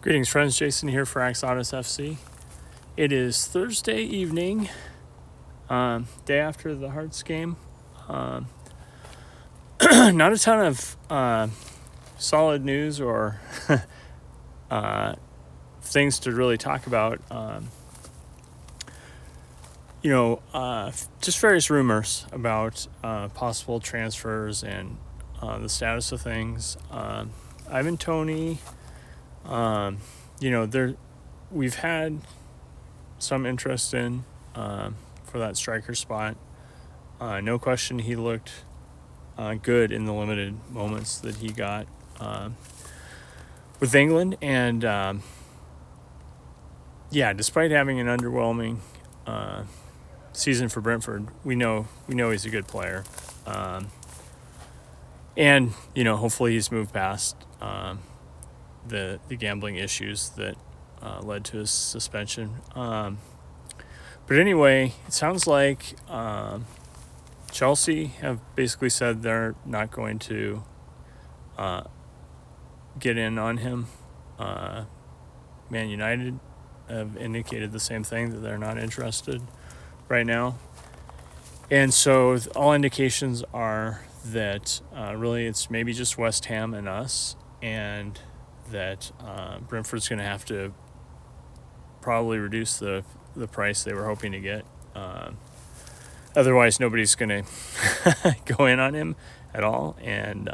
Greetings, friends. Jason here for AxodysFC. It is Thursday evening, day after the Hearts game. Not a ton of solid news or things to really talk about. Just various rumors about possible transfers and the status of things. Ivan Toney. We've had some interest in for that striker spot. No question, he looked good in the limited moments that he got with England, and despite having an underwhelming season for Brentford, we know he's a good player, and hopefully he's moved past the gambling issues that led to his suspension. But anyway, it sounds like Chelsea have basically said they're not going to get in on him. Man United have indicated the same thing, that they're not interested right now. And so all indications are that really it's maybe just West Ham and us, and that Brentford's going to have to probably reduce the price they were hoping to get. Otherwise, nobody's going to go in on him at all. And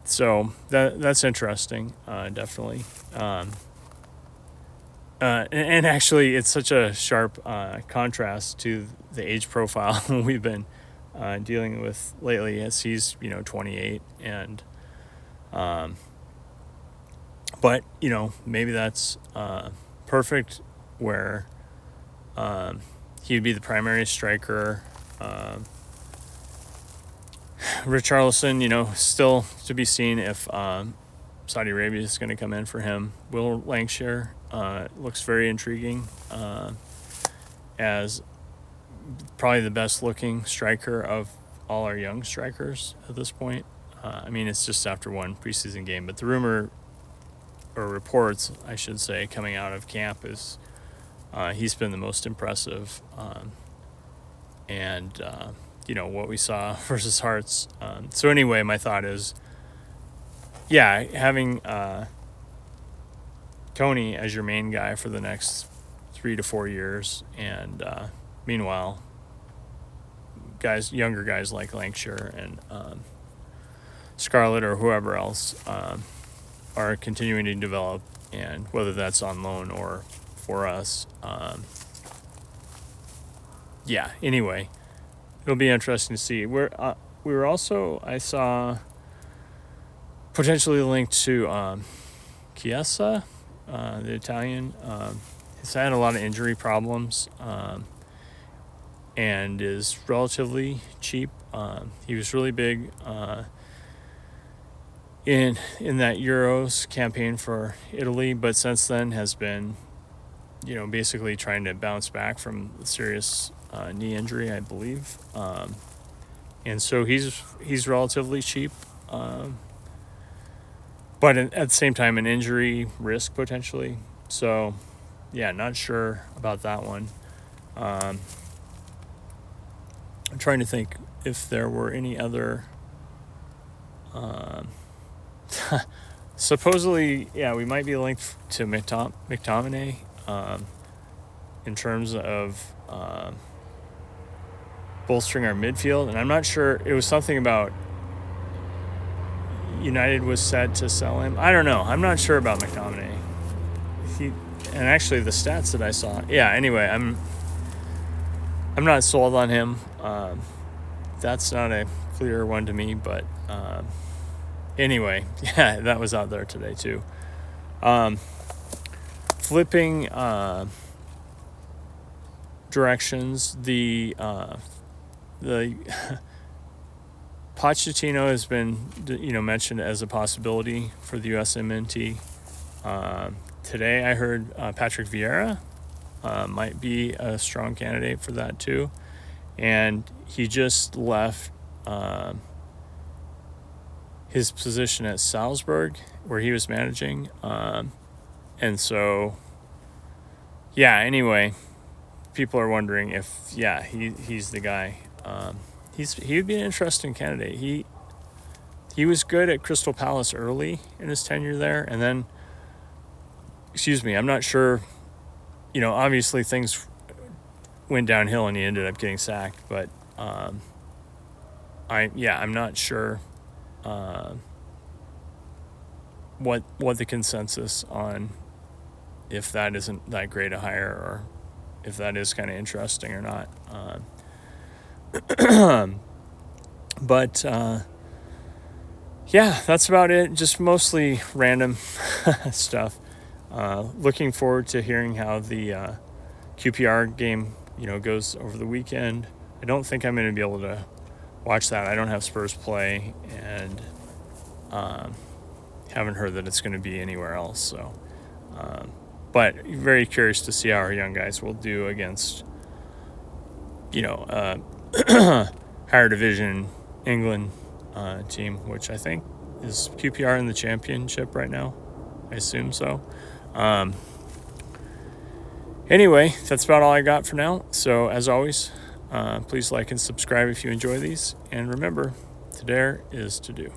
so that's interesting, definitely. And actually, it's such a sharp contrast to the age profile we've been dealing with lately, as he's 28, and but maybe that's perfect, where he'd be the primary striker. Richarlison, still to be seen if Saudi Arabia is going to come in for him. Will Lancashire looks very intriguing as probably the best looking striker of all our young strikers at this point. It's just after one preseason game, but the rumor, or reports, I should say, coming out of camp is he's been the most impressive. What we saw versus Hearts. So anyway, my thought is, having Toney as your main guy for the next 3 to 4 years, and meanwhile, younger guys like Lancashire and Scarlett or whoever else are continuing to develop, and whether that's on loan or for us. Anyway, it'll be interesting to see. We were also, I saw, potentially linked to Chiesa, the Italian. He's had a lot of injury problems and is relatively cheap. He was really big in that Euros campaign for Italy, but since then has been basically trying to bounce back from a serious knee injury, I believe, and so he's relatively cheap, but at the same time an injury risk potentially. So not sure about that one. I'm trying to think if there were any other supposedly, we might be linked to McTominay in terms of bolstering our midfield. And I'm not sure, it was something about United was set to sell him. I don't know. I'm not sure about McTominay. And actually the stats that I saw. Anyway, I'm not sold on him. That's not a clear one to me, but anyway, that was out there today too. Flipping directions, the Pochettino has been mentioned as a possibility for the USMNT. Today I heard Patrick Vieira might be a strong candidate for that too, and he just left his position at Salzburg, where he was managing. And so, yeah, anyway, people are wondering if, he's the guy. He would be an interesting candidate. He was good at Crystal Palace early in his tenure there, and then, I'm not sure, obviously things went downhill and he ended up getting sacked, but I'm not sure what the consensus on if that isn't that great a hire or if that is kind of interesting or not. But that's about it. Just mostly random stuff. Looking forward to hearing how the QPR game, goes over the weekend. I don't think I'm going to be able to watch that. I don't have Spurs play, and haven't heard that it's going to be anywhere else. So, but very curious to see how our young guys will do against, higher division England team, which I think is QPR in the championship right now. I assume so. Anyway, that's about all I got for now. So as always, please like and subscribe if you enjoy these. And remember, to dare is to do.